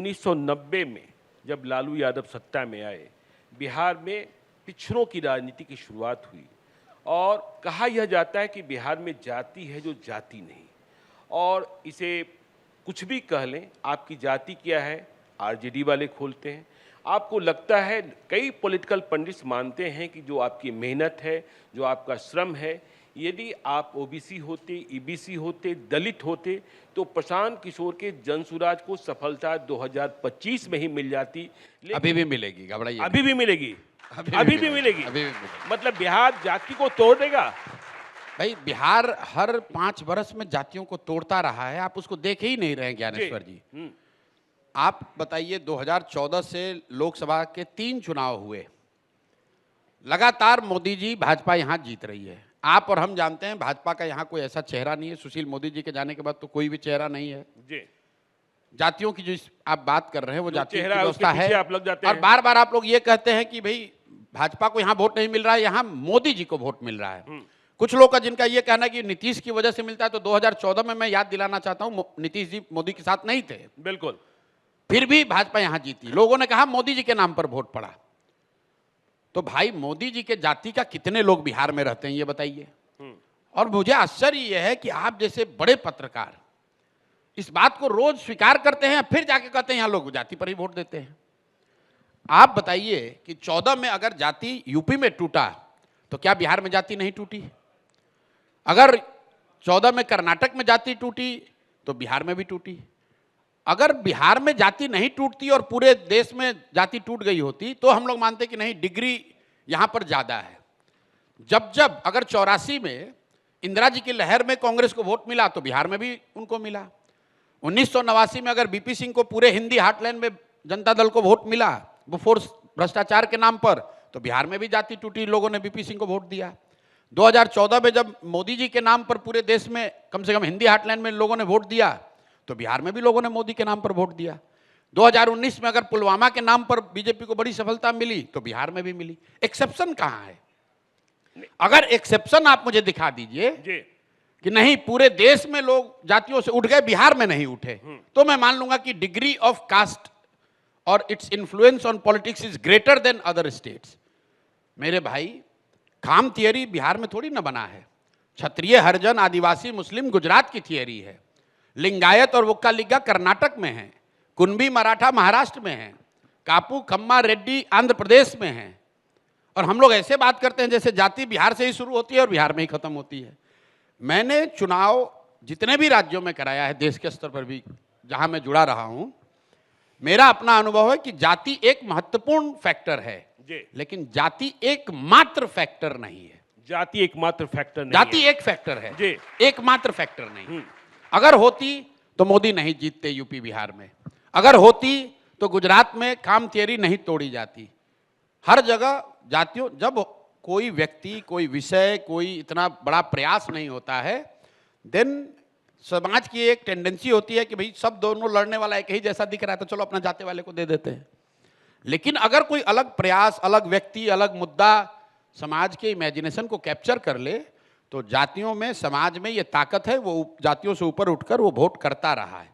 1990 में जब लालू यादव सत्ता में आए, बिहार में पिछड़ों की राजनीति की शुरुआत हुई और कहा यह जाता है कि बिहार में जाति है जो जाति नहीं, और इसे कुछ भी कह लें, आपकी जाति क्या है आरजेडी वाले खोलते हैं। आपको लगता है, कई पॉलिटिकल पंडित्स मानते हैं कि जो आपकी मेहनत है, जो आपका श्रम है, यदि आप ओबीसी होते, ईबीसी होते, दलित होते तो प्रशांत किशोर के जनसुराज को सफलता 2025 में ही मिल जाती। अभी भी मिलेगी, घबराइए अभी भी मिलेगी, अभी भी मिलेगी। मतलब बिहार जाति को तोड़ देगा। भाई, बिहार हर 5 वर्ष में जातियों को तोड़ता रहा है, आप उसको देख ही नहीं रहे हैं ज्ञानेश्वर जी। आप बताइए, 2014 से लोकसभा के 3 चुनाव हुए, लगातार मोदी जी भाजपा यहाँ जीत रही है। आप और हम जानते हैं भाजपा का यहाँ कोई ऐसा चेहरा नहीं है, सुशील मोदी जी के जाने के बाद तो कोई भी चेहरा नहीं है जी। जातियों की जो आप बात कर रहे हैं वो जाति की व्यवस्था है, आप लग जाते हैं। और बार बार आप लोग ये कहते हैं कि भाई भाजपा को यहाँ वोट नहीं मिल रहा है, यहाँ मोदी जी को वोट मिल रहा है। कुछ लोग का जिनका ये कहना है कि नीतीश की वजह से मिलता है, तो 2014 में मैं याद दिलाना चाहता हूँ, नीतीश जी मोदी के साथ नहीं थे, बिल्कुल, फिर भी भाजपा यहाँ जीती। लोगों ने कहा मोदी जी के नाम पर वोट पड़ा। तो भाई, मोदी जी के जाति का कितने लोग बिहार में रहते हैं ये बताइए। और मुझे आश्चर्य यह है कि आप जैसे बड़े पत्रकार इस बात को रोज स्वीकार करते हैं, फिर जाके कहते हैं यहाँ लोग जाति पर ही वोट देते हैं। आप बताइए कि 14 में अगर जाति यूपी में टूटा तो क्या बिहार में जाति नहीं टूटी? अगर 14 में कर्नाटक में जाति टूटी तो बिहार में भी टूटी। अगर बिहार में जाति नहीं टूटती और पूरे देश में जाति टूट गई होती तो हम लोग मानते कि नहीं, डिग्री यहां पर ज्यादा है। जब अगर 84 में इंदिरा जी की लहर में कांग्रेस को वोट मिला तो बिहार में भी उनको मिला। 1989 में अगर बीपी सिंह को पूरे हिंदी हार्टलैंड में जनता दल को वोट मिला, वो फोर्स भ्रष्टाचार के नाम पर, तो बिहार में भी जाति टूटी, लोगों ने बीपी सिंह को वोट दिया। 2014 में जब मोदी जी के नाम पर पूरे देश में कम से कम हिंदी हार्टलैंड में लोगों ने वोट दिया तो बिहार में भी लोगों ने मोदी के नाम पर वोट दिया। 2019 में अगर पुलवामा के नाम पर बीजेपी को बड़ी सफलता मिली तो बिहार में भी मिली। एक्सेप्शन कहां है? अगर एक्सेप्शन आप मुझे दिखा दीजिए कि नहीं पूरे देश में लोग जातियों से उठ गए, बिहार में नहीं उठे, तो मैं मान लूंगा कि डिग्री ऑफ कास्ट और its influence on politics is greater than other states. मेरे भाई, खाम थियरी बिहार में थोड़ी ना बना है। क्षत्रिय, हरिजन, आदिवासी, मुस्लिम गुजरात की थियरी है। लिंगायत और वोक्कालिगा कर्नाटक में है, कुनबी मराठा महाराष्ट्र में है, कापू, खम्मा, रेड्डी आंध्र प्रदेश में है। और हम लोग ऐसे बात करते हैं जैसे जाति बिहार से ही शुरू होती है और बिहार में ही खत्म होती है। मैंने चुनाव जितने भी राज्यों में कराया है, देश के स्तर पर भी जहां मैं जुड़ा रहा हूं, मेरा अपना अनुभव है कि जाति एक महत्वपूर्ण फैक्टर है, लेकिन जाति एकमात्र फैक्टर नहीं है। जाति एकमात्र फैक्टर नहीं, जाति एक फैक्टर है, एकमात्र फैक्टर नहीं। अगर होती तो मोदी नहीं जीतते यूपी बिहार में। अगर होती तो गुजरात में काम थियरी नहीं तोड़ी जाती। हर जगह जातियों, जब कोई व्यक्ति, कोई विषय, कोई इतना बड़ा प्रयास नहीं होता है, देन समाज की एक टेंडेंसी होती है कि भाई सब दोनों लड़ने वाला एक ही जैसा दिख रहा है तो चलो अपना जाति वाले को दे देते हैं। लेकिन अगर कोई अलग प्रयास, अलग व्यक्ति, अलग मुद्दा समाज के इमेजिनेशन को कैप्चर कर ले तो जातियों में, समाज में ये ताकत है, वो जातियों से ऊपर उठकर वो वोट करता रहा है।